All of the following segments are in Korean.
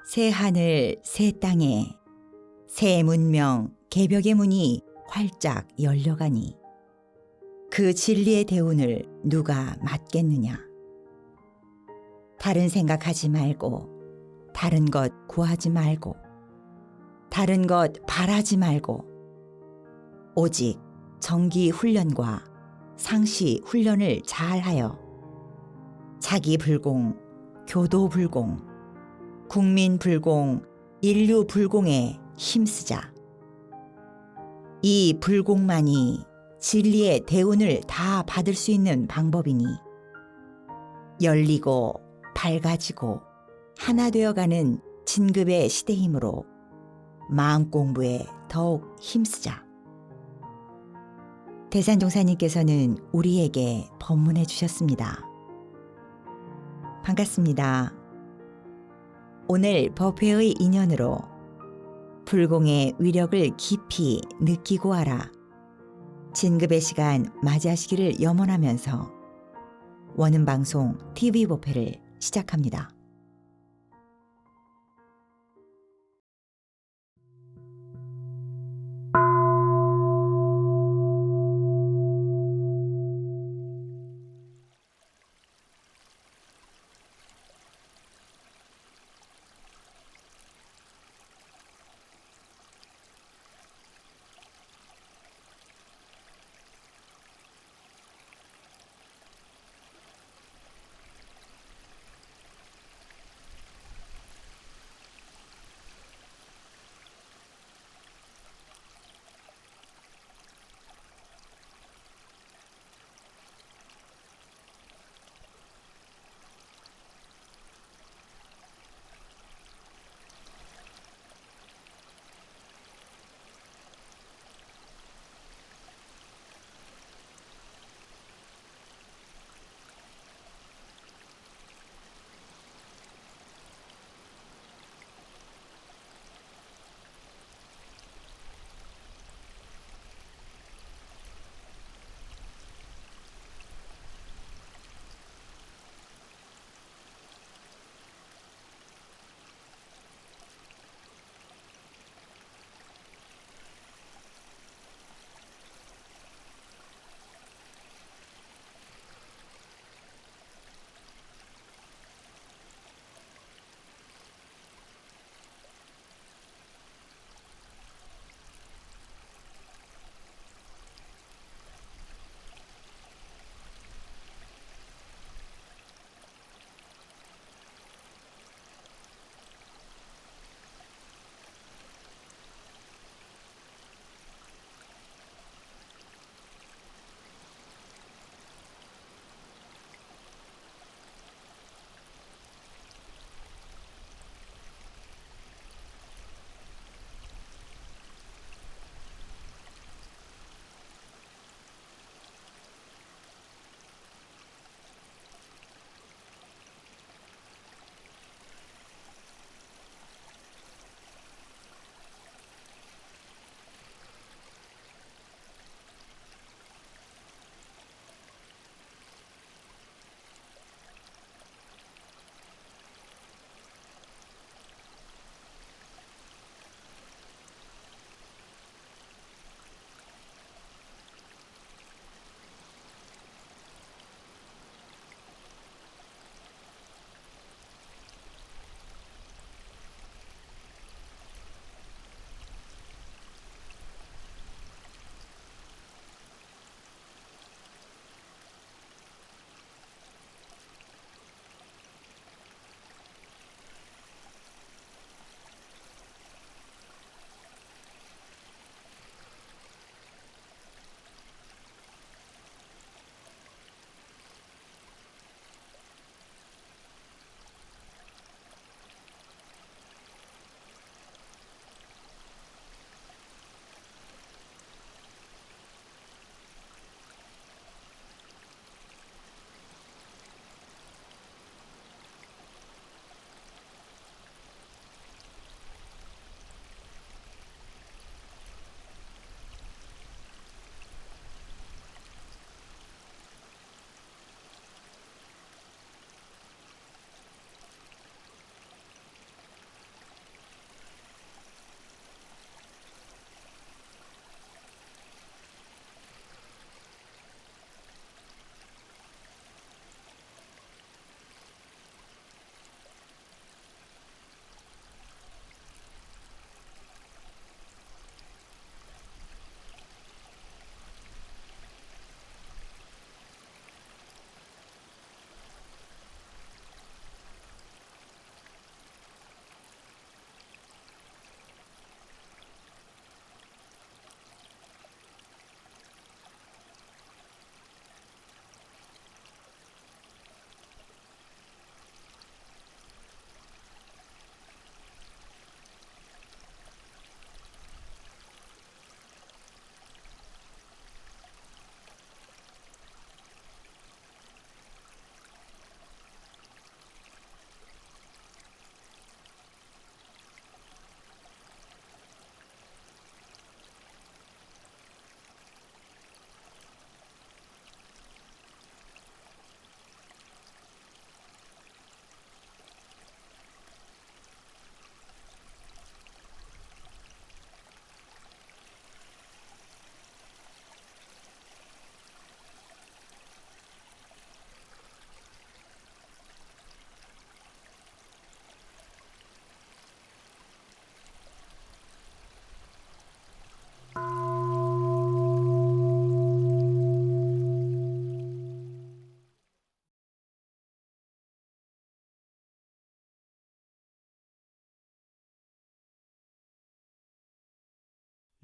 새 하늘 새 땅에 새 문명 개벽의 문이 활짝 열려가니 그 진리의 대운을 누가 맡겠느냐. 다른 생각하지 말고 다른 것 구하지 말고 다른 것 바라지 말고 오직 정기 훈련과 상시 훈련을 잘하여 자기 불공, 교도 불공, 국민 불공, 인류 불공에 힘쓰자. 이 불공만이 진리의 대운을 다 받을 수 있는 방법이니 열리고 밝아지고 하나 되어가는 진급의 시대이므로 마음 공부에 더욱 힘쓰자. 대산종사님께서는 우리에게 법문해 주셨습니다. 반갑습니다. 오늘 법회의 인연으로 불공의 위력을 깊이 느끼고 알아 진급의 시간 맞이하시기를 염원하면서 원음방송 TV법회를 시작합니다.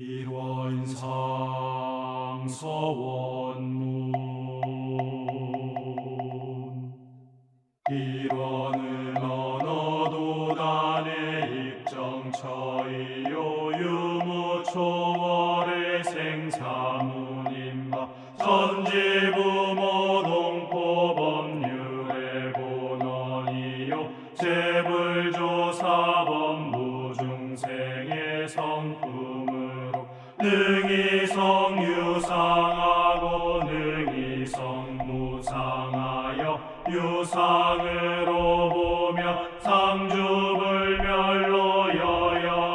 일원상 서원문 일원은 언어도 단의 입정처이요 유무초월의 생사문임바 전지부모 동포법률의 본원이요 재불조사법무 중생의 성품으로 능이성 유상하고 능이성 무상하여 유상으로 보며 상주불멸로 여여자연하여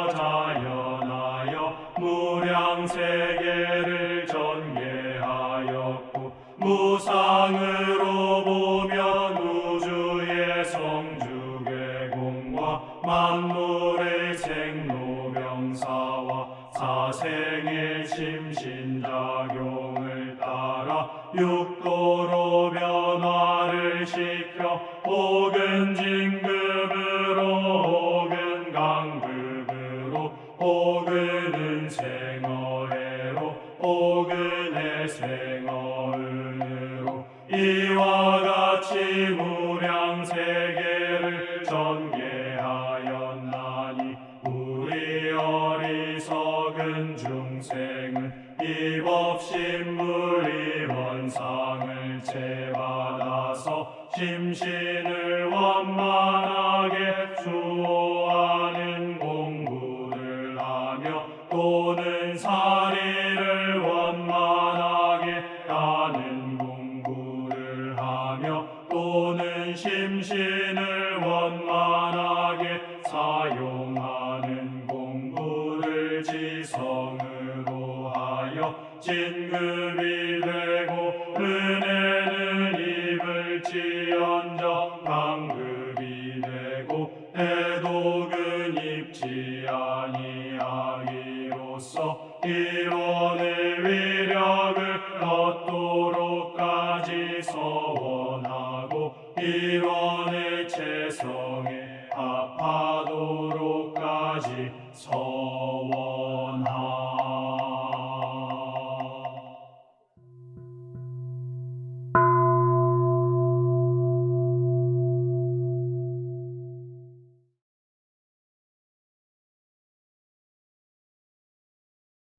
무량세계를 전개하였고 무상으로 보면 우주의 성주계공과 만물의 생로병사와 사생의 심신작용을 따라 육도로 변화를 시켜 혹은 진급으로 혹은 강급으로 혹은 은생어해로 혹은 해생어은으로 이와 같이 무량세계를 전개하였나니 우리 어리석은 중생은 입업신물 이원상을 채받아서 심신을 완만하게 수호하는 공부를 하며 또는 사리를 완만하게 하는 공부를 하며 또는 심신을 완만하게 사용하는 공부를 지성으로 하여 진급이 되고 은혜는 입을지언정 강급이 되고 대독은 입지 아니하기로써 일원의 위력을 얻도록까지 서원하고 일원의 체성에 합하도록까지 서원하.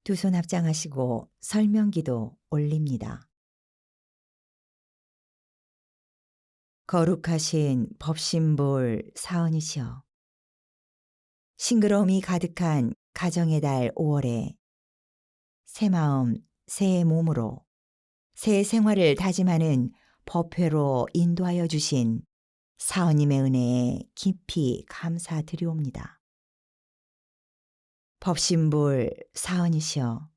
두 손 합장하시고 설명기도 올립니다. 거룩하신 법신볼 사언이시여, 싱그러움이 가득한 가정의 달 5월에 새 마음, 새 몸으로 새 생활을 다짐하는 법회로 인도하여 주신 사언님의 은혜에 깊이 감사드리옵니다. 법신볼 사언이시여,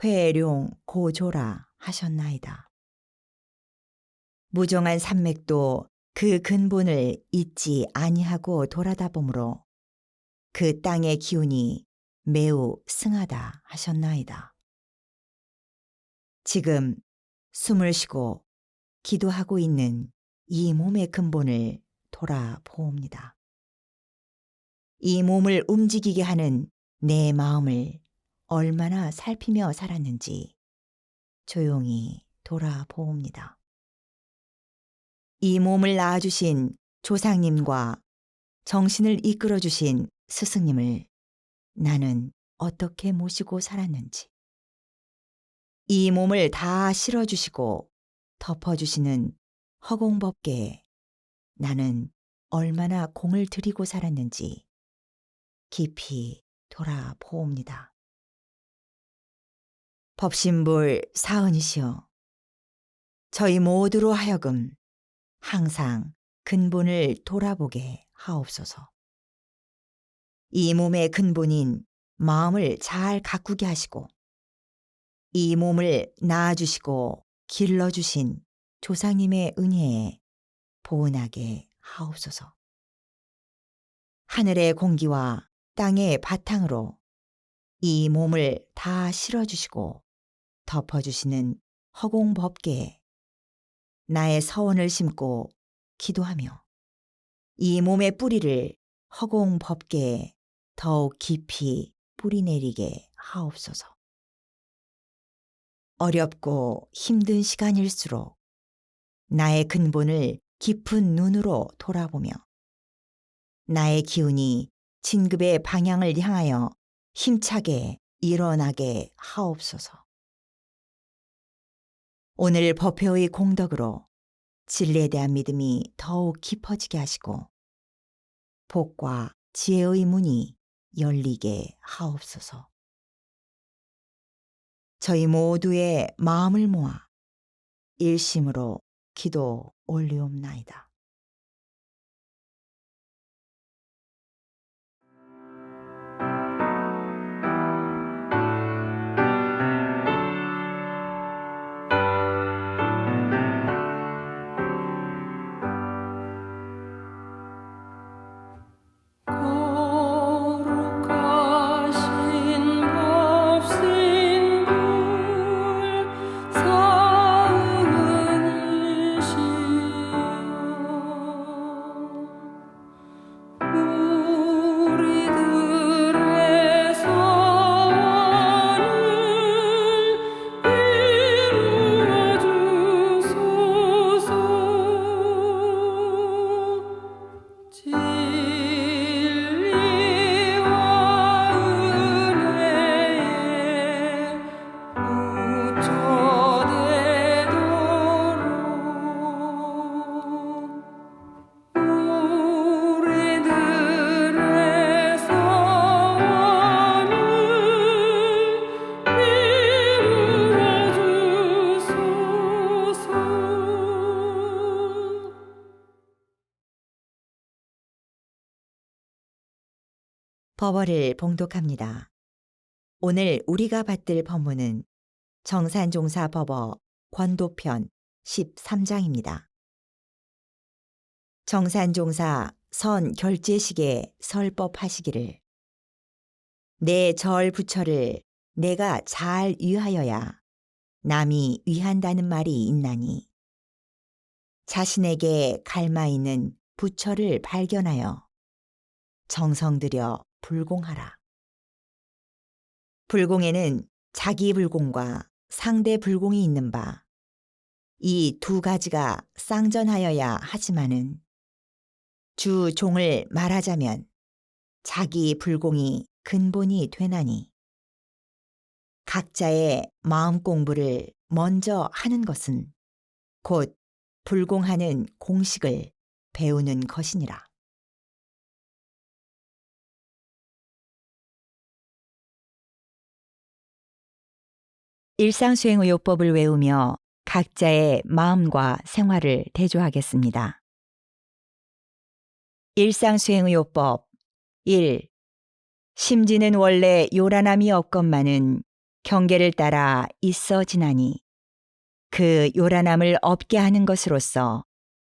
회룡 고조라 하셨나이다. 무정한 산맥도 그 근본을 잊지 아니하고 돌아다 보므로 그 땅의 기운이 매우 승하다 하셨나이다. 지금 숨을 쉬고 기도하고 있는 이 몸의 근본을 돌아보옵니다. 이 몸을 움직이게 하는 내 마음을 얼마나 살피며 살았는지 조용히 돌아보옵니다. 이 몸을 낳아주신 조상님과 정신을 이끌어주신 스승님을 나는 어떻게 모시고 살았는지, 이 몸을 다 실어주시고 덮어주시는 허공법계에 나는 얼마나 공을 들이고 살았는지 깊이 돌아보옵니다. 법신볼 사언이시여, 저희 모두로 하여금 항상 근본을 돌아보게 하옵소서. 이 몸의 근본인 마음을 잘 가꾸게 하시고 이 몸을 낳아주시고 길러주신 조상님의 은혜에 보은하게 하옵소서. 하늘의 공기와 땅의 바탕으로 이 몸을 다 실어주시고 덮어주시는 허공법계에 나의 서원을 심고 기도하며 이 몸의 뿌리를 허공법계에 더욱 깊이 뿌리내리게 하옵소서. 어렵고 힘든 시간일수록 나의 근본을 깊은 눈으로 돌아보며 나의 기운이 진급의 방향을 향하여 힘차게 일어나게 하옵소서. 오늘 법회의 공덕으로 진리에 대한 믿음이 더욱 깊어지게 하시고 복과 지혜의 문이 열리게 하옵소서. 저희 모두의 마음을 모아 일심으로 기도 올리옵나이다. 거룩하신 법신불 사으시오 우리들의 소원을 이루어 주소서 진리와 은혜에 묻혀대도록 우리들의 소원을 이루어 주소서. 법어를 봉독합니다. 오늘 우리가 받들 법문은 정산종사 법어 권도편 13장입니다. 정산종사 선 결제식에 설법하시기를 내 절 부처를 내가 잘 위하여야 남이 위한다는 말이 있나니 자신에게 갈마 있는 부처를 발견하여 정성 들여 불공하라. 불공에는 자기 불공과 상대 불공이 있는 바 이 두 가지가 쌍전하여야 하지만은 주 종을 말하자면 자기 불공이 근본이 되나니 각자의 마음 공부를 먼저 하는 것은 곧 불공하는 공식을 배우는 것이니라. 일상수행의요법을 외우며 각자의 마음과 생활을 대조하겠습니다. 일상수행의요법 1. 심지는 원래 요란함이 없건만은 경계를 따라 있어 지나니 그 요란함을 없게 하는 것으로서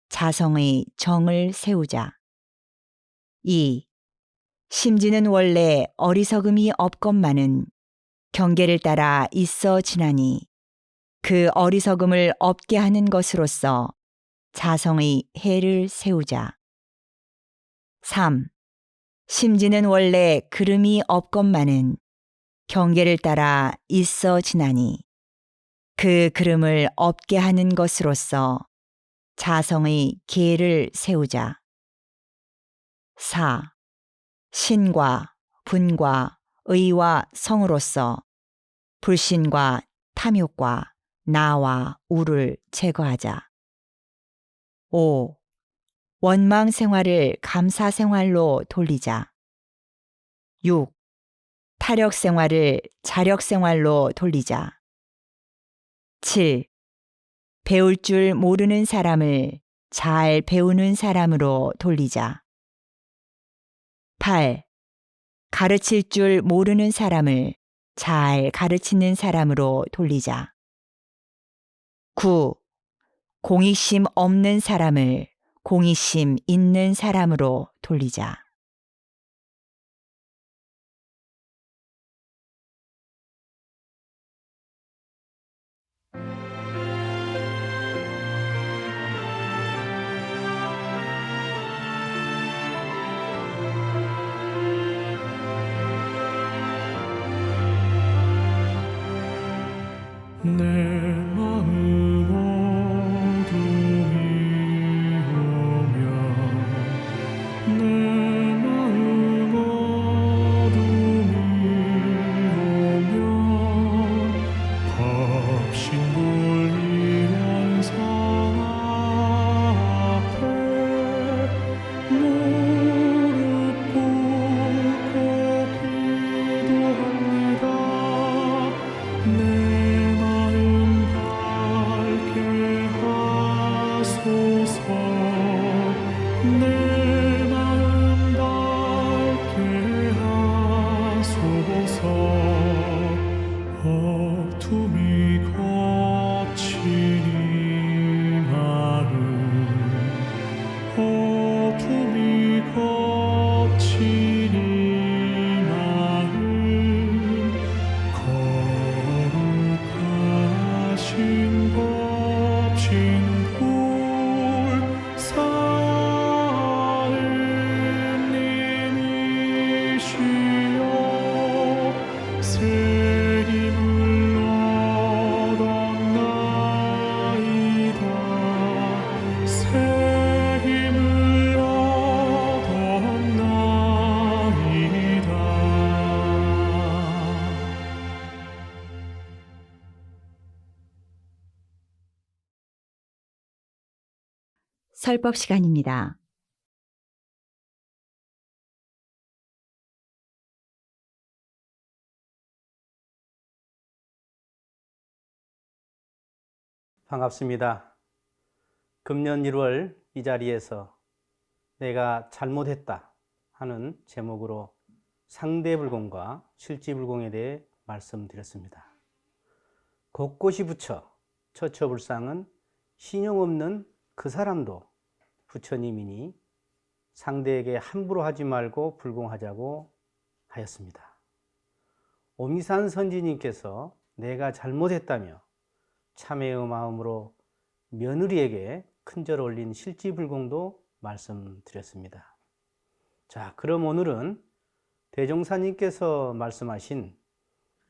자성의 정을 세우자. 2. 심지는 원래 어리석음이 없건만은 경계를 따라 있어 지나니 그 어리석음을 없게 하는 것으로서 자성의 해를 세우자. 3. 심지는 원래 그름이 없건만은 경계를 따라 있어 지나니 그 그름을 없게 하는 것으로서 자성의 계를 세우자. 4. 신과 분과 의와 성으로서 불신과 탐욕과 나와 우를 제거하자. 5. 원망 생활을 감사 생활로 돌리자. 6. 타력 생활을 자력 생활로 돌리자. 7. 배울 줄 모르는 사람을 잘 배우는 사람으로 돌리자. 8. 가르칠 줄 모르는 사람을 잘 가르치는 사람으로 돌리자. 9. 공익심 없는 사람을 공익심 있는 사람으로 돌리자. 내 마음 밝게 하소서. 어둠이 거친 이 마음, 어둠이 거친 이 마음, 거룩하신 법신불 사은님이시여, 새 힘을 얻었나이다. 새 힘을 얻었나이다. 설법 시간입니다. 반갑습니다. 금년 1월 이 자리에서 내가 잘못했다 하는 제목으로 상대불공과 실지불공에 대해 말씀드렸습니다. 곳곳이 부처, 처처불상은 신용 없는 그 사람도 부처님이니 상대에게 함부로 하지 말고 불공하자고 하였습니다. 오미산 선지님께서 내가 잘못했다며 참회의 마음으로 며느리에게 큰절 올린 실지불공도 말씀드렸습니다. 자, 그럼 오늘은 대종사님께서 말씀하신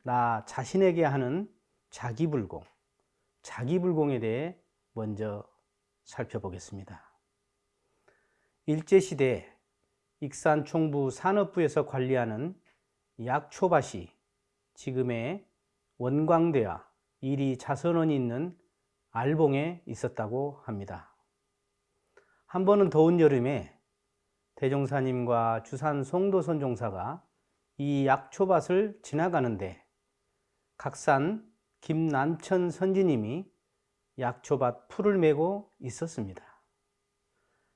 나 자신에게 하는 자기불공, 자기불공에 대해 먼저 살펴보겠습니다. 일제시대 익산 총부 산업부에서 관리하는 약초밭이 지금의 원광대와 이리 자선원이 있는 알봉에 있었다고 합니다. 한 번은 더운 여름에 대종사님과 주산 송도선 종사가 이 약초밭을 지나가는데 각산 김남천 선지님이 약초밭 풀을 메고 있었습니다.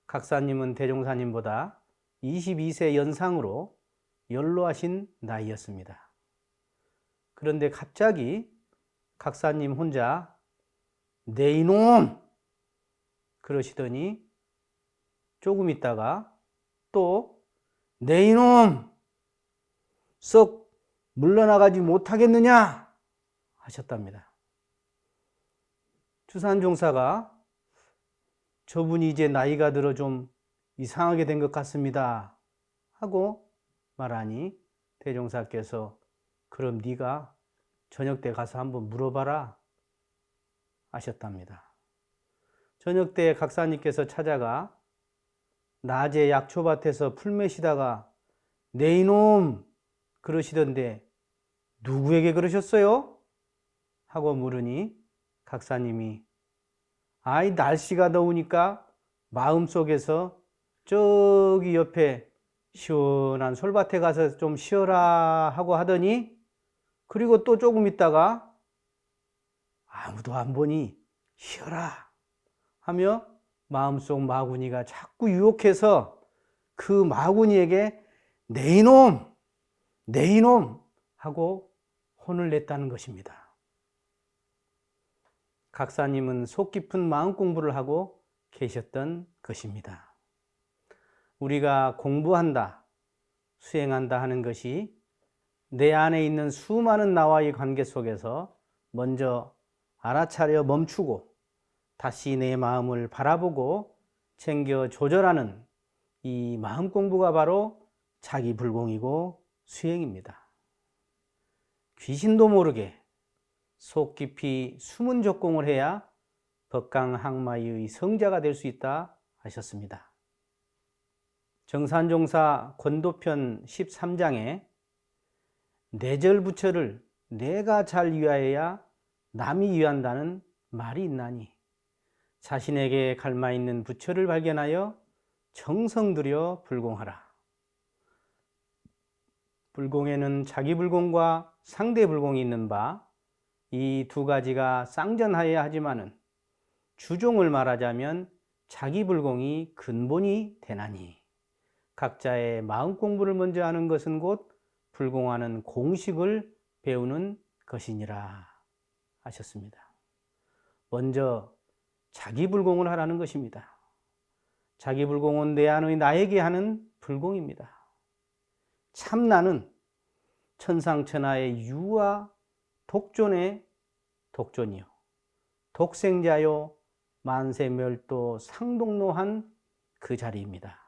각사님은 대종사님보다 22세 연상으로 연로하신 나이였습니다. 그런데 갑자기 각사님 혼자 내 이놈! 그러시더니 조금 있다가 또 내 이놈! 썩 물러나가지 못하겠느냐? 하셨답니다. 주산종사가 저분이 이제 나이가 들어 좀 이상하게 된 것 같습니다 하고 말하니 대종사께서 그럼 네가 저녁 때 가서 한번 물어봐라 하셨답니다. 저녁 때 각사님께서 찾아가 낮에 약초밭에서 풀 메시다가 내 이놈 그러시던데 누구에게 그러셨어요? 하고 물으니 각사님이 아이 날씨가 더우니까 마음속에서 저기 옆에 시원한 솔밭에 가서 좀 쉬어라 하고 하더니 그리고 또 조금 있다가 아무도 안 보니 쉬어라 하며 마음속 마구니가 자꾸 유혹해서 그 마구니에게 내 이놈 하고 혼을 냈다는 것입니다. 각사님은 속 깊은 마음 공부를 하고 계셨던 것입니다. 우리가 공부한다, 수행한다 하는 것이 내 안에 있는 수많은 나와의 관계 속에서 먼저 알아차려 멈추고 다시 내 마음을 바라보고 챙겨 조절하는 이 마음 공부가 바로 자기 불공이고 수행입니다. 귀신도 모르게 속 깊이 숨은 적공을 해야 법강항마의 성자가 될 수 있다 하셨습니다. 정산종사 권도편 13장에 내절부처를 내가 잘 위하여야 남이 위한다는 말이 있나니 자신에게 갈마있는 부처를 발견하여 정성 들여 불공하라. 불공에는 자기 불공과 상대 불공이 있는 바 이 두 가지가 쌍전하여야 하지만은 주종을 말하자면 자기불공이 근본이 되나니 각자의 마음 공부를 먼저 하는 것은 곧 불공하는 공식을 배우는 것이니라 하셨습니다. 먼저 자기불공을 하라는 것입니다. 자기불공은 내 안의 나에게 하는 불공입니다. 참나는 천상천하의 유와 독존의 독존이요 독생자요 만세멸도 상동로한 그 자리입니다.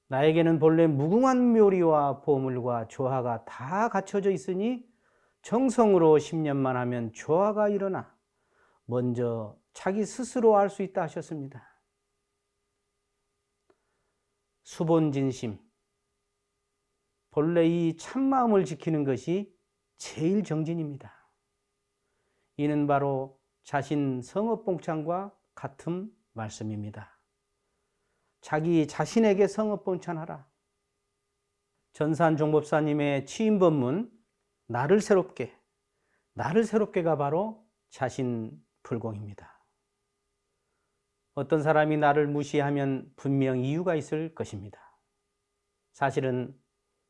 나에게는 본래 무궁한 묘리와 보물과 조화가 다 갖춰져 있으니 정성으로 10년만 하면 조화가 일어나 먼저 자기 스스로 알 수 있다 하셨습니다. 수본진심, 본래 이 참마음을 지키는 것이 제일 정진입니다. 이는 바로 자신 성업봉찬과 같은 말씀입니다. 자기 자신에게 성업봉찬하라. 전산종법사님의 취임법문 나를 새롭게가 바로 자신불공입니다. 어떤 사람이 나를 무시하면 분명 이유가 있을 것입니다. 사실은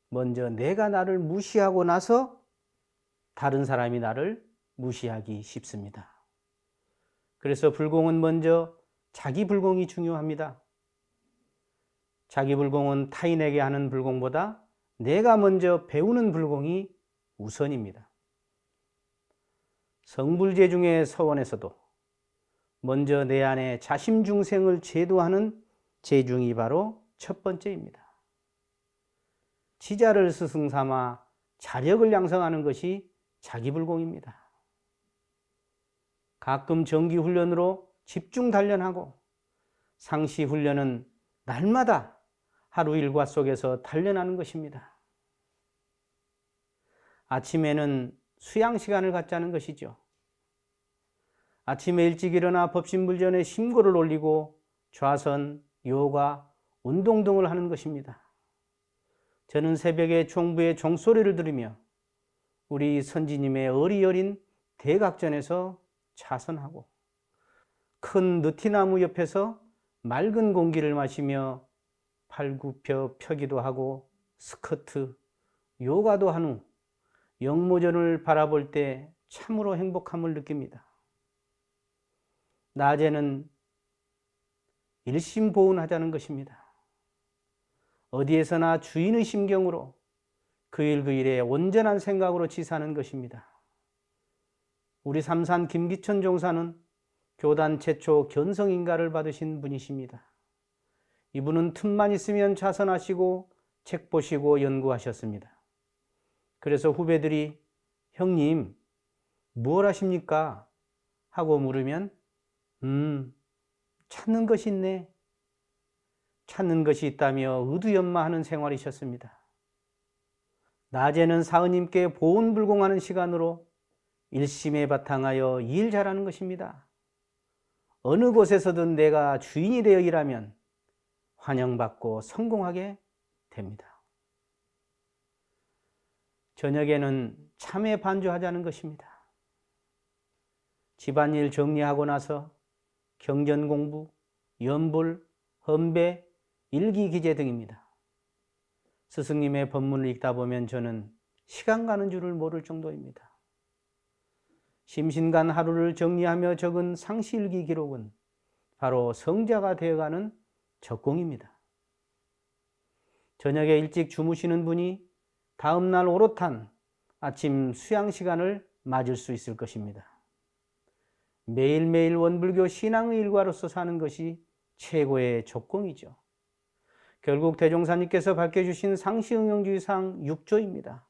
먼저 내가 나를 무시하고 나서 다른 사람이 나를 무시하기 쉽습니다. 그래서 불공은 먼저 자기 불공이 중요합니다. 자기 불공은 타인에게 하는 불공보다 내가 먼저 배우는 불공이 우선입니다. 성불제 중의 서원에서도 먼저 내 안에 자심중생을 제도하는 제중이 바로 첫 번째입니다. 지자를 스승 삼아 자력을 양성하는 것이 자기불공입니다. 가끔 정기훈련으로 집중 단련하고 상시훈련은 날마다 하루 일과 속에서 단련하는 것입니다. 아침에는 수양 시간을 갖자는 것이죠. 아침에 일찍 일어나 법신불전에 심고를 올리고 좌선, 요가, 운동 등을 하는 것입니다. 저는 새벽에 종부의 종소리를 들으며 우리 선지님의 어리어린 대각전에서 차선하고 큰 느티나무 옆에서 맑은 공기를 마시며 팔굽혀 펴기도 하고 스쿼트, 요가도 한 후 영모전을 바라볼 때 참으로 행복함을 느낍니다. 낮에는 일심보훈하자는 것입니다. 어디에서나 주인의 심경으로 그 일 그 일에 온전한 생각으로 지사하는 것입니다. 우리 삼산 김기천 종사는 교단 최초 견성인가를 받으신 분이십니다. 이분은 틈만 있으면 자선하시고 책 보시고 연구하셨습니다. 그래서 후배들이 형님 뭘 하십니까? 하고 물으면 찾는 것이 있네. 찾는 것이 있다며 의두연마하는 생활이셨습니다. 낮에는 사은님께 보온불공하는 시간으로 일심에 바탕하여 일 잘하는 것입니다. 어느 곳에서든 내가 주인이 되어 일하면 환영받고 성공하게 됩니다. 저녁에는 참회 반주하자는 것입니다. 집안일 정리하고 나서 경전 공부, 연불, 헌배, 일기 기재 등입니다. 스승님의 법문을 읽다 보면 저는 시간 가는 줄을 모를 정도입니다. 심신간 하루를 정리하며 적은 상시일기 기록은 바로 성자가 되어가는 적공입니다. 저녁에 일찍 주무시는 분이 다음날 오롯한 아침 수양 시간을 맞을 수 있을 것입니다. 매일매일 원불교 신앙의 일과로서 사는 것이 최고의 적공이죠. 결국 대종사님께서 밝혀주신 상시응용주의상 6조입니다.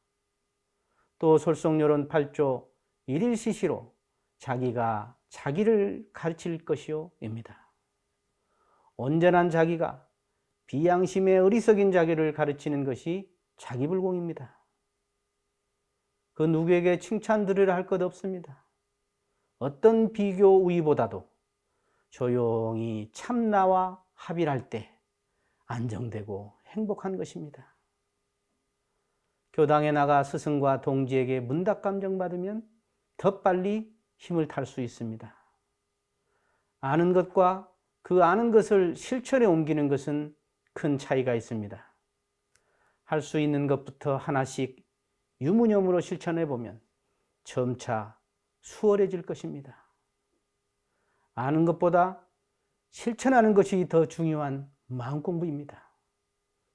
또 솔성요론 8조 1일시시로 자기가 자기를 가르칠 것이요 입니다. 온전한 자기가 비양심의 어리석인 자기를 가르치는 것이 자기불공입니다. 그 누구에게 칭찬 들으라 할 것 없습니다. 어떤 비교 우위보다도 조용히 참나와 합일할 때 안정되고 행복한 것입니다. 교당에 나가 스승과 동지에게 문답 감정받으면 더 빨리 힘을 탈 수 있습니다. 아는 것과 그 아는 것을 실천에 옮기는 것은 큰 차이가 있습니다. 할 수 있는 것부터 하나씩 유무념으로 실천해 보면 점차 수월해질 것입니다. 아는 것보다 실천하는 것이 더 중요한 마음 공부입니다.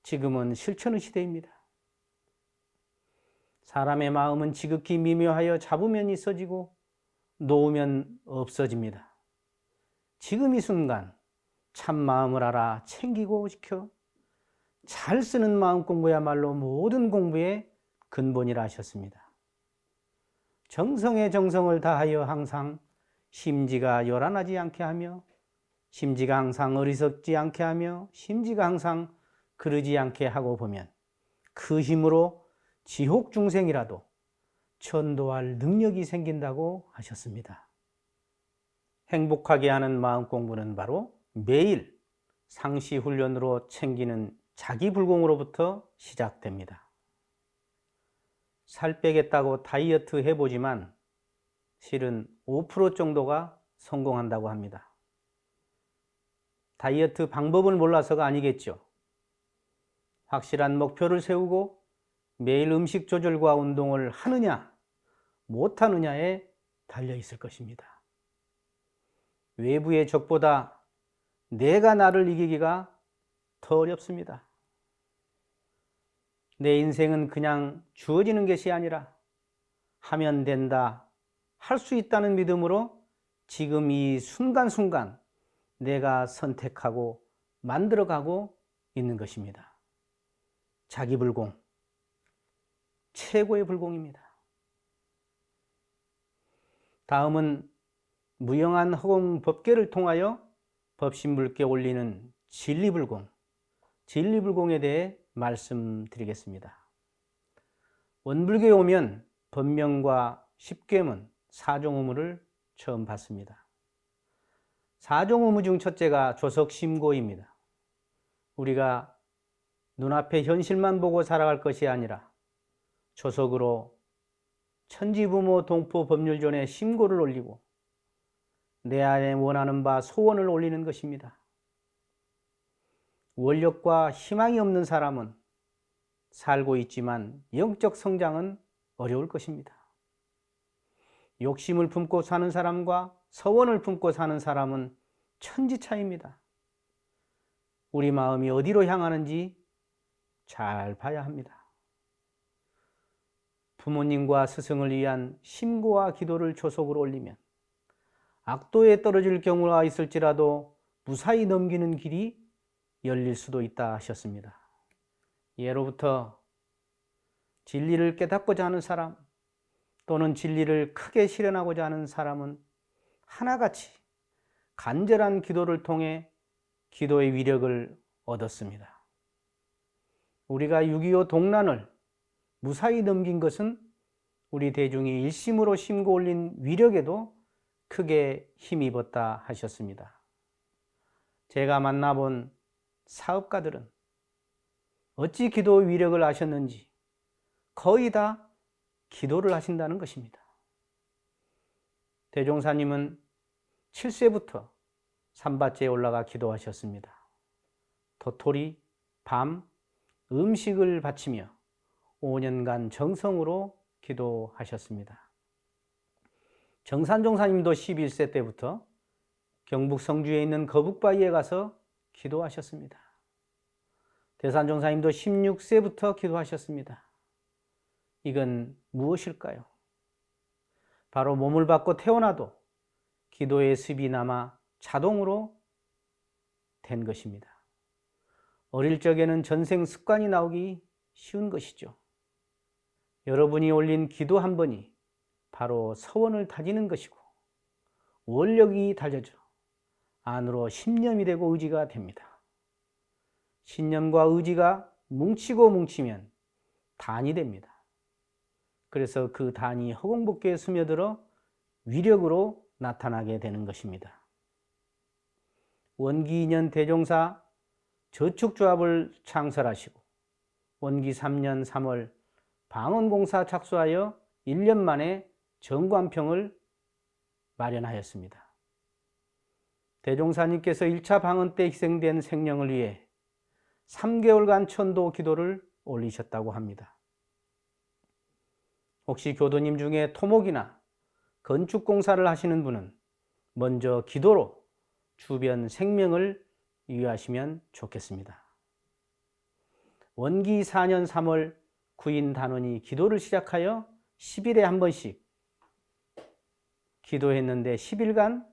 지금은 실천의 시대입니다. 사람의 마음은 지극히 미묘하여 잡으면 있어지고 놓으면 없어집니다. 지금 이 순간 참 마음을 알아 챙기고 지켜 잘 쓰는 마음 공부야말로 모든 공부의 근본이라 하셨습니다. 정성에 정성을 다하여 항상 심지가 요란하지 않게 하며 심지가 항상 어리석지 않게 하며 심지가 항상 그러지 않게 하고 보면 그 힘으로 지옥 중생이라도 전도할 능력이 생긴다고 하셨습니다. 행복하게 하는 마음 공부는 바로 매일 상시 훈련으로 챙기는 자기불공으로부터 시작됩니다. 살 빼겠다고 다이어트 해보지만 실은 5% 정도가 성공한다고 합니다. 다이어트 방법을 몰라서가 아니겠죠. 확실한 목표를 세우고 매일 음식 조절과 운동을 하느냐 못하느냐에 달려 있을 것입니다. 외부의 적보다 내가 나를 이기기가 더 어렵습니다. 내 인생은 그냥 주어지는 것이 아니라 하면 된다, 할 수 있다는 믿음으로 지금 이 순간순간 내가 선택하고 만들어가고 있는 것입니다. 자기불공, 최고의 불공입니다. 다음은 무영한 허공 법계를 통하여 법신불께 올리는 진리불공, 진리불공에 대해 말씀드리겠습니다. 원불교에 오면 법명과 십계문, 사종의무를 처음 받습니다. 사종의무 중 첫째가 조석심고입니다. 우리가 눈앞의 현실만 보고 살아갈 것이 아니라 조석으로 천지부모 동포 법률전에 심고를 올리고 내 안에 원하는 바 소원을 올리는 것입니다. 원력과 희망이 없는 사람은 살고 있지만 영적 성장은 어려울 것입니다. 욕심을 품고 사는 사람과 서원을 품고 사는 사람은 천지 차이입니다. 우리 마음이 어디로 향하는지 잘 봐야 합니다. 부모님과 스승을 위한 심고와 기도를 조속으로 올리면 악도에 떨어질 경우가 있을지라도 무사히 넘기는 길이 열릴 수도 있다 하셨습니다. 예로부터 진리를 깨닫고자 하는 사람 또는 진리를 크게 실현하고자 하는 사람은 하나같이 간절한 기도를 통해 기도의 위력을 얻었습니다. 우리가 6.25 동란을 무사히 넘긴 것은 우리 대중이 일심으로 심고 올린 위력에도 크게 힘입었다 하셨습니다. 제가 만나본 사업가들은 어찌 기도의 위력을 아셨는지 거의 다 기도를 하신다는 것입니다. 대종사님은 7세부터 산밭에 올라가 기도하셨습니다. 도토리, 밤, 음식을 바치며 5년간 정성으로 기도하셨습니다. 정산종사님도 11세 때부터 경북 성주에 있는 거북바위에 가서 기도하셨습니다. 대산종사님도 16세부터 기도하셨습니다. 이건 무엇일까요? 바로 몸을 받고 태어나도 기도의 습이 남아 자동으로 된 것입니다. 어릴 적에는 전생 습관이 나오기 쉬운 것이죠. 여러분이 올린 기도 한 번이 바로 서원을 다지는 것이고 원력이 달려져 안으로 신념이 되고 의지가 됩니다. 신념과 의지가 뭉치고 뭉치면 단이 됩니다. 그래서 그 단이 허공법계에 스며들어 위력으로 나타나게 되는 것입니다. 원기 2년 대종사 저축조합을 창설하시고 원기 3년 3월 방언공사 착수하여 1년 만에 정관평을 마련하였습니다. 대종사님께서 1차 방언 때 희생된 생명을 위해 3개월간 천도 기도를 올리셨다고 합니다. 혹시 교도님 중에 토목이나 건축공사를 하시는 분은 먼저 기도로 주변 생명을 유의하시면 좋겠습니다. 원기 4년 3월 구인 단원이 기도를 시작하여 10일에 한 번씩 기도했는데 10일간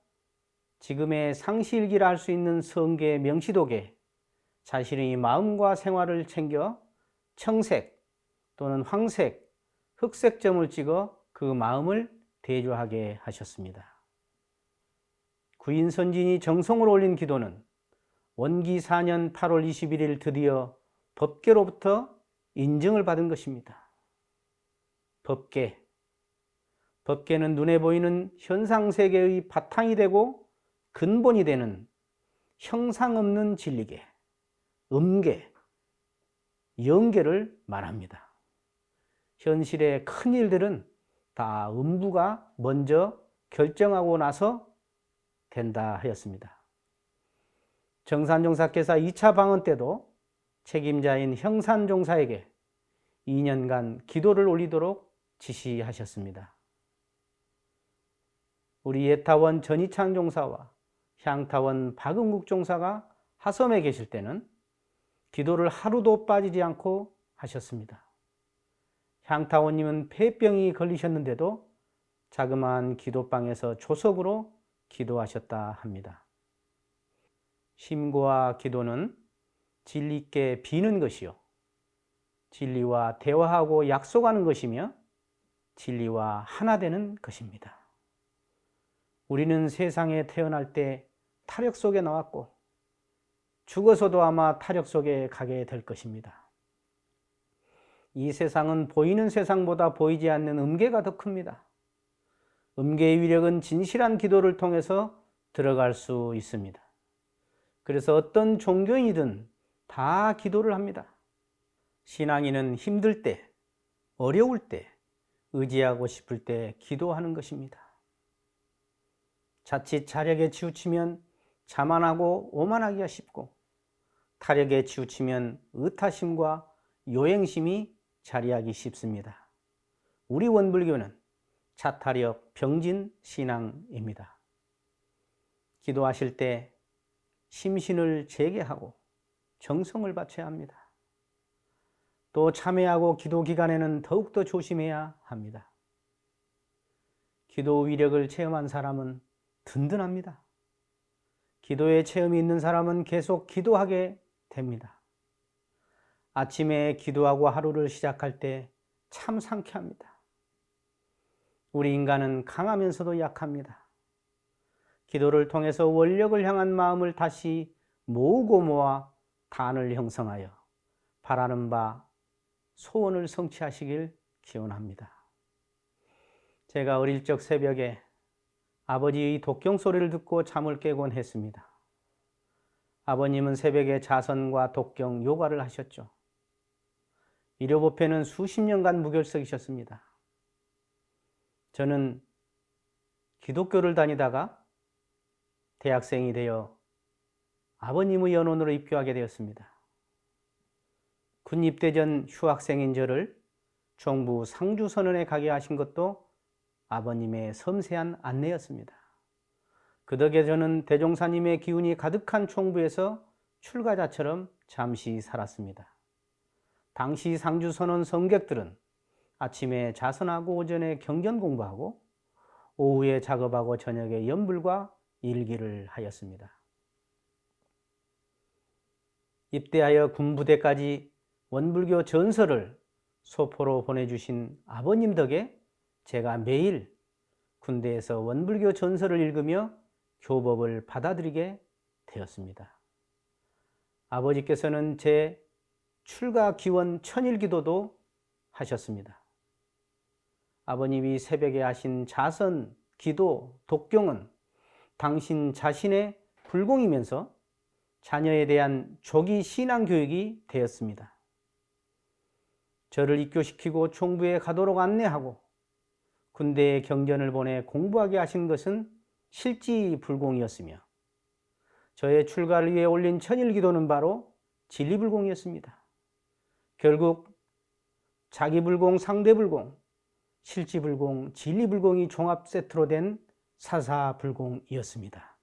지금의 상시일기라 할 수 있는 성계 명시독에 자신의 마음과 생활을 챙겨 청색 또는 황색, 흑색 점을 찍어 그 마음을 대조하게 하셨습니다. 구인 선진이 정성을 올린 기도는 원기 4년 8월 21일 드디어 법계로부터 인증을 받은 것입니다. 법계는 눈에 보이는 현상세계의 바탕이 되고 근본이 되는 형상 없는 진리계, 음계, 영계를 말합니다. 현실의 큰 일들은 다 음부가 먼저 결정하고 나서 된다 하였습니다. 정산종사께서 2차 방언 때도 책임자인 형산종사에게 2년간 기도를 올리도록 지시하셨습니다. 우리 예타원 전희창 종사와 향타원 박은국 종사가 하섬에 계실 때는 기도를 하루도 빠지지 않고 하셨습니다. 향타원님은 폐병이 걸리셨는데도 자그마한 기도방에서 조석으로 기도하셨다 합니다. 심고와 기도는 진리께 비는 것이요, 진리와 대화하고 약속하는 것이며 진리와 하나 되는 것입니다. 우리는 세상에 태어날 때 타력 속에 나왔고 죽어서도 아마 타력 속에 가게 될 것입니다. 이 세상은 보이는 세상보다 보이지 않는 음계가 더 큽니다. 음계의 위력은 진실한 기도를 통해서 들어갈 수 있습니다. 그래서 어떤 종교인이든 다 기도를 합니다. 신앙인은 힘들 때, 어려울 때, 의지하고 싶을 때 기도하는 것입니다. 자칫 자력에 치우치면 자만하고 오만하기가 쉽고, 타력에 치우치면 의타심과 요행심이 자리하기 쉽습니다. 우리 원불교는 자타력 병진 신앙입니다. 기도하실 때 심신을 재개하고 정성을 바쳐야 합니다. 또 참회하고 기도 기간에는 더욱더 조심해야 합니다. 기도 위력을 체험한 사람은 든든합니다. 기도의 체험이 있는 사람은 계속 기도하게 됩니다. 아침에 기도하고 하루를 시작할 때 참 상쾌합니다. 우리 인간은 강하면서도 약합니다. 기도를 통해서 원력을 향한 마음을 다시 모으고 모아 단을 형성하여 바라는 바 소원을 성취하시길 기원합니다. 제가 어릴 적 새벽에 아버지의 독경 소리를 듣고 잠을 깨곤 했습니다. 아버님은 새벽에 자선과 독경, 요가를 하셨죠. 일요법회는 수십 년간 무결석이셨습니다. 저는 기독교를 다니다가 대학생이 되어 아버님의 연원으로 입교하게 되었습니다. 군 입대 전 휴학생인 저를 종부 상주선언에 가게 하신 것도 아버님의 섬세한 안내였습니다. 그 덕에 저는 대종사님의 기운이 가득한 총부에서 출가자처럼 잠시 살았습니다. 당시 상주선언 성객들은 아침에 자선하고 오전에 경전 공부하고 오후에 작업하고 저녁에 연불과 일기를 하였습니다. 입대하여 군부대까지 원불교 전설을 소포로 보내주신 아버님 덕에 제가 매일 군대에서 원불교 전설을 읽으며 교법을 받아들이게 되었습니다. 아버지께서는 제 출가 기원 천일기도도 하셨습니다. 아버님이 새벽에 하신 자선, 기도, 독경은 당신 자신의 불공이면서 자녀에 대한 조기 신앙교육이 되었습니다. 저를 입교시키고 총부에 가도록 안내하고 군대에 경전을 보내 공부하게 하신 것은 실지불공이었으며 저의 출가를 위해 올린 천일기도는 바로 진리불공이었습니다. 결국 자기불공, 상대불공, 실지불공, 진리불공이 종합 세트로 된 사사불공이었습니다.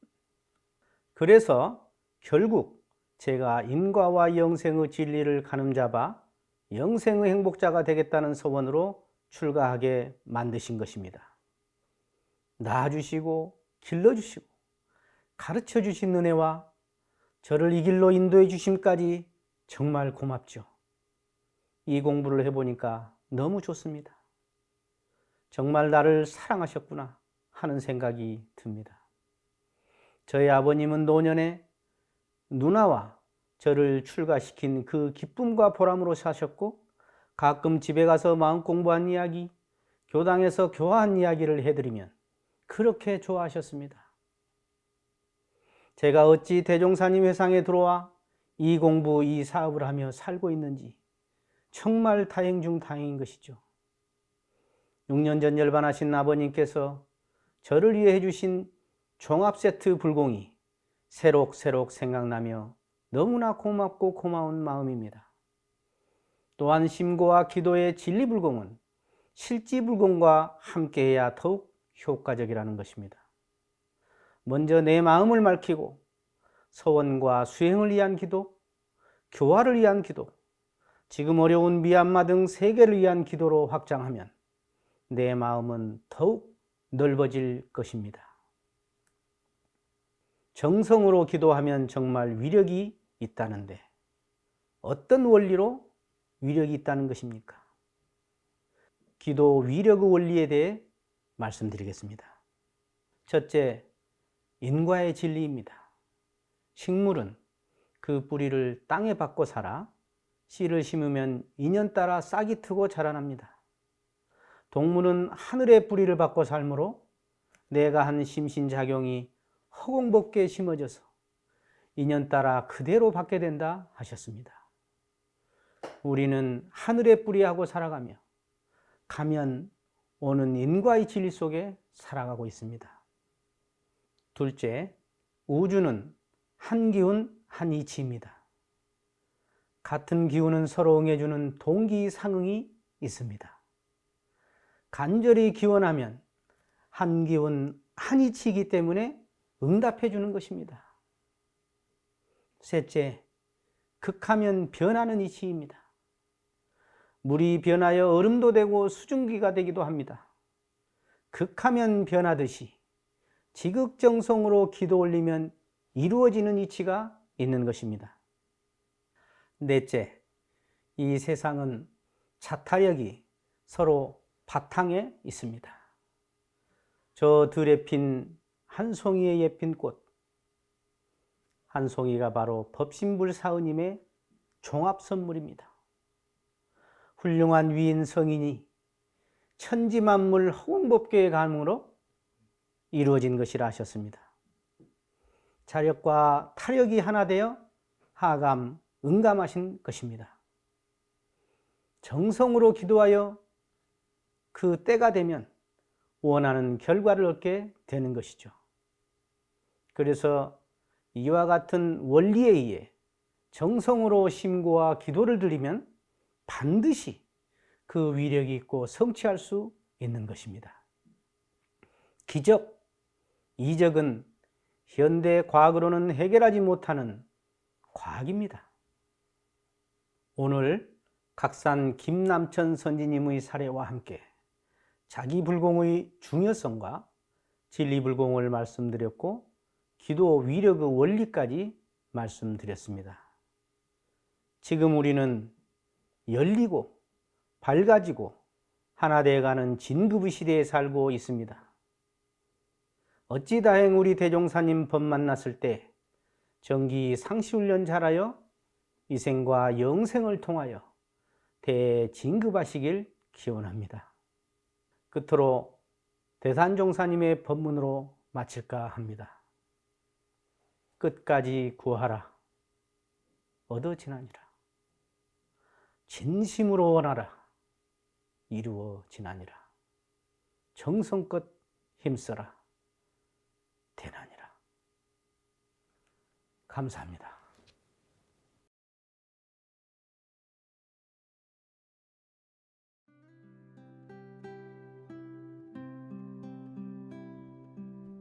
그래서 결국 제가 인과와 영생의 진리를 가늠잡아 영생의 행복자가 되겠다는 소원으로 출가하게 만드신 것입니다. 낳아주시고 길러주시고 가르쳐주신 은혜와 저를 이 길로 인도해 주심까지 정말 고맙죠. 이 공부를 해보니까 너무 좋습니다. 정말 나를 사랑하셨구나 하는 생각이 듭니다. 저희 아버님은 노년에 누나와 저를 출가시킨 그 기쁨과 보람으로 사셨고, 가끔 집에 가서 마음 공부한 이야기, 교당에서 교화한 이야기를 해드리면 그렇게 좋아하셨습니다. 제가 어찌 대종사님 회상에 들어와 이 공부, 이 사업을 하며 살고 있는지 정말 다행 중 다행인 것이죠. 6년 전 열반하신 아버님께서 저를 위해 해주신 종합세트 불공이 새록새록 생각나며 너무나 고맙고 고마운 마음입니다. 또한 심고와 기도의 진리불공은 실지불공과 함께해야 더욱 효과적이라는 것입니다. 먼저 내 마음을 맑히고 서원과 수행을 위한 기도, 교화를 위한 기도, 지금 어려운 미얀마 등 세계를 위한 기도로 확장하면 내 마음은 더욱 넓어질 것입니다. 정성으로 기도하면 정말 위력이 있다는데 어떤 원리로 위력이 있다는 것입니까? 기도 위력의 원리에 대해 말씀드리겠습니다. 첫째, 인과의 진리입니다. 식물은 그 뿌리를 땅에 받고 살아 씨를 심으면 인연 따라 싹이 트고 자라납니다. 동물은 하늘의 뿌리를 받고 살므로 내가 한 심신작용이 허공벗게 심어져서 인연 따라 그대로 받게 된다 하셨습니다. 우리는 하늘의 뿌리하고 살아가며 가면 오는 인과의 진리 속에 살아가고 있습니다. 둘째, 우주는 한 기운 한 이치입니다. 같은 기운은 서로 응해주는 동기상응이 있습니다. 간절히 기원하면 한 기운 한 이치이기 때문에 응답해 주는 것입니다. 셋째, 극하면 변하는 이치입니다. 물이 변하여 얼음도 되고 수증기가 되기도 합니다. 극하면 변하듯이 지극정성으로 기도 올리면 이루어지는 이치가 있는 것입니다. 넷째, 이 세상은 자타력이 서로 바탕에 있습니다. 저 들에 핀 한 송이의 예쁜 꽃, 한 송이가 바로 법신불사의님의 종합선물입니다. 훌륭한 위인 성인이 천지만물 허공법계의 감으로 이루어진 것이라 하셨습니다. 자력과 타력이 하나 되어 하감, 응감하신 것입니다. 정성으로 기도하여 그 때가 되면 원하는 결과를 얻게 되는 것이죠. 그래서 이와 같은 원리에 의해 정성으로 심고와 기도를 드리면 반드시 그 위력이 있고 성취할 수 있는 것입니다. 기적, 이적은 현대 과학으로는 해결하지 못하는 과학입니다. 오늘 각산 김남천 선지님의 사례와 함께 자기불공의 중요성과 진리불공을 말씀드렸고 기도 위력의 원리까지 말씀드렸습니다. 지금 우리는 열리고 밝아지고 하나 되어가는 진급의 시대에 살고 있습니다. 어찌 다행 우리 대종사님 법 만났을 때 정기 상시훈련 잘하여 이생과 영생을 통하여 대진급하시길 기원합니다. 끝으로 대산종사님의 법문으로 마칠까 합니다. 끝까지 구하라. 얻어지나니라. 진심으로 원하라. 이루어지나니라. 정성껏 힘써라. 되나니라. 감사합니다.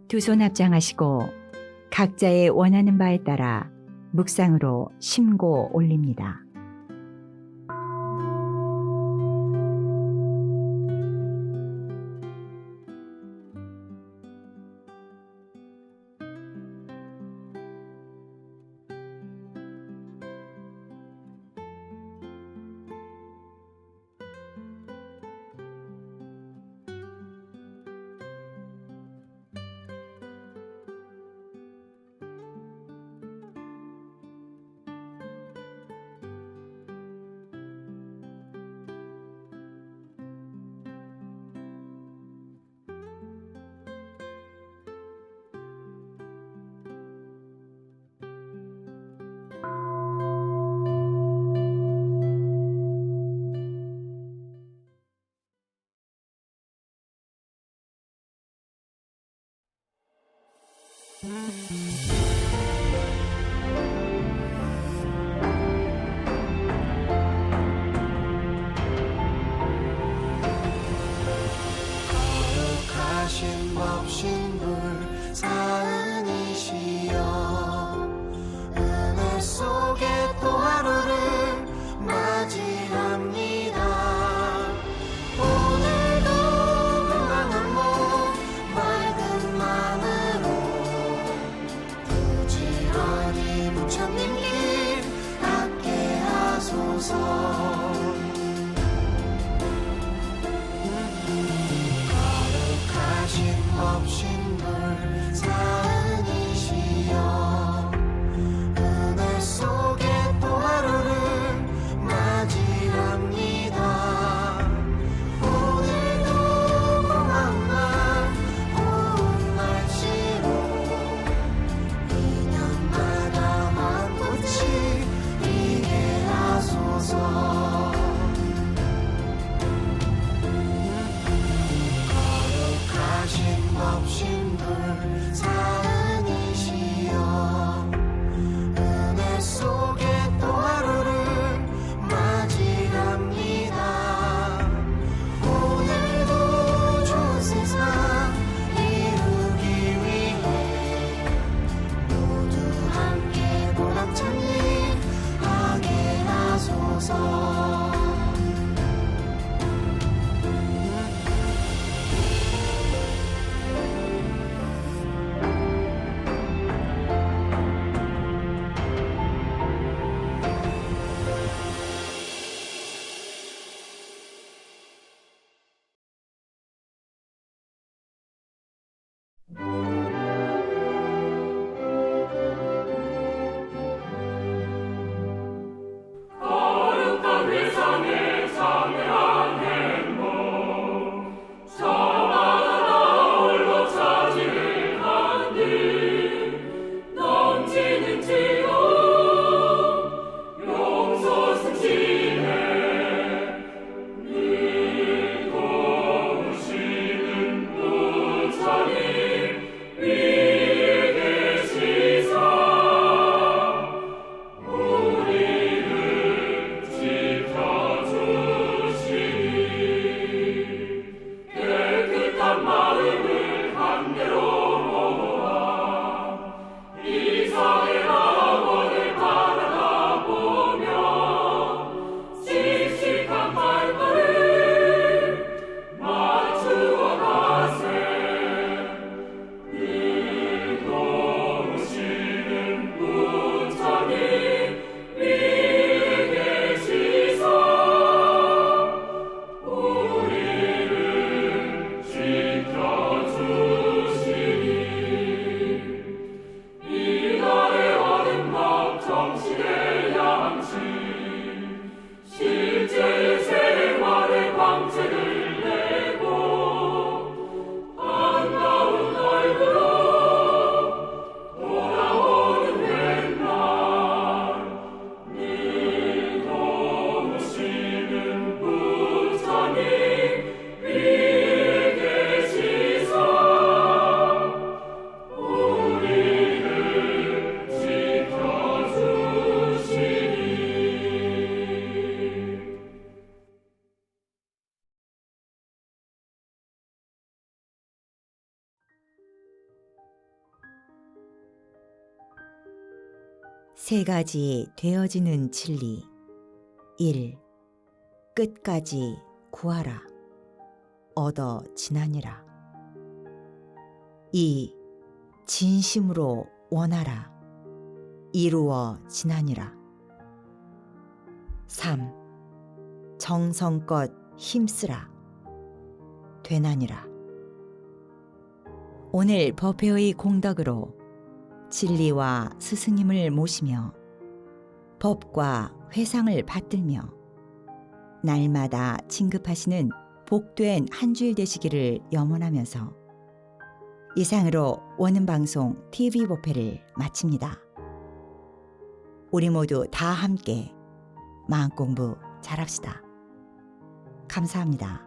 두 손 합장하시고 각자의 원하는 바에 따라 묵상으로 심고 올립니다. 세 가지 되어지는 진리. 1. 끝까지 구하라. 얻어 지나니라. 2. 진심으로 원하라. 이루어 지나니라. 3. 정성껏 힘쓰라. 되나니라. 오늘 법회의 공덕으로 진리와 스승님을 모시며 법과 회상을 받들며 날마다 진급하시는 복된 한 주일 되시기를 염원하면서 이상으로 원음방송 TV 법회를 마칩니다. 우리 모두 다 함께 마음공부 잘합시다. 감사합니다.